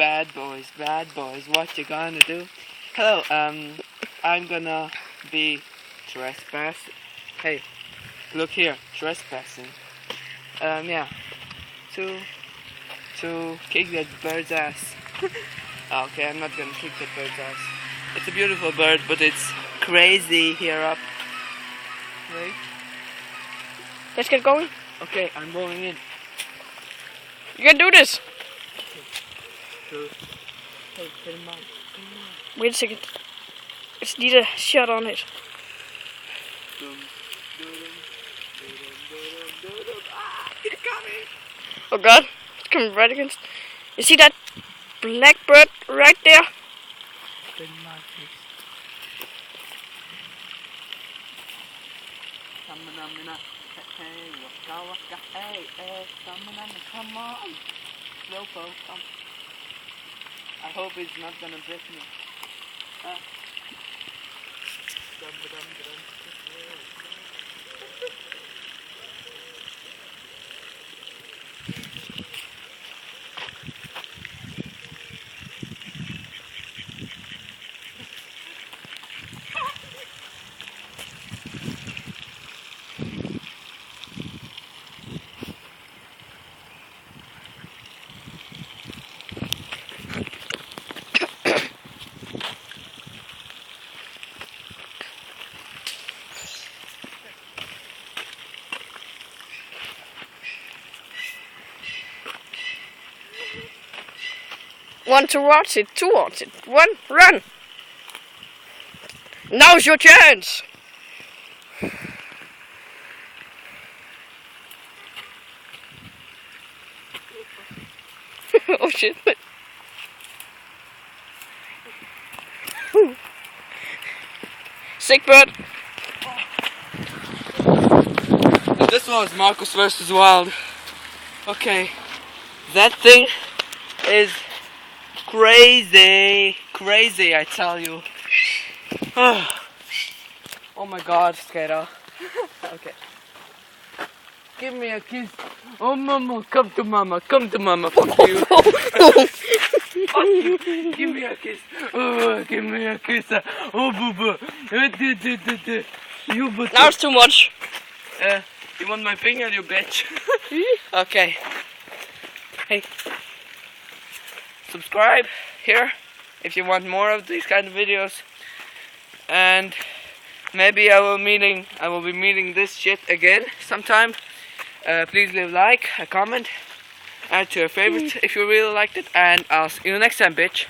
bad boys, what you gonna do? Hello, I'm gonna be trespassing. Hey, look here, trespassing. Yeah, to kick that bird's ass. Okay, I'm not gonna kick that bird's ass. It's a beautiful bird, but it's crazy here up. Wait. Let's get going. Okay, I'm going in. You can do this. Hey, come on. Wait a second. Let's need a shot on it. Ah, they're coming. Oh God, it's coming right against. You see that black bird right there? Hey, waka waka, hey, come on. Slowpoke, come. I hope it's not gonna break me. One towards it, towards it. One, run. Now's your chance. Oh shit. Sick bird. This one was Marcus vs. Wild. Okay, that thing is crazy, I tell you. Oh my God, Skater. Okay. Give me a kiss. Oh mama, come to mama, fuck you. Fuck you. Give me a kiss. Oh, give me a kiss. Oh boo boo. You but Now it's too much. you want my finger, you bitch? Okay. Hey. Subscribe here if you want more of these kind of videos. And maybe I will be meeting this shit again sometime. Please leave a like, a comment, add to your favorites if you really liked it, and I'll see you next time, bitch.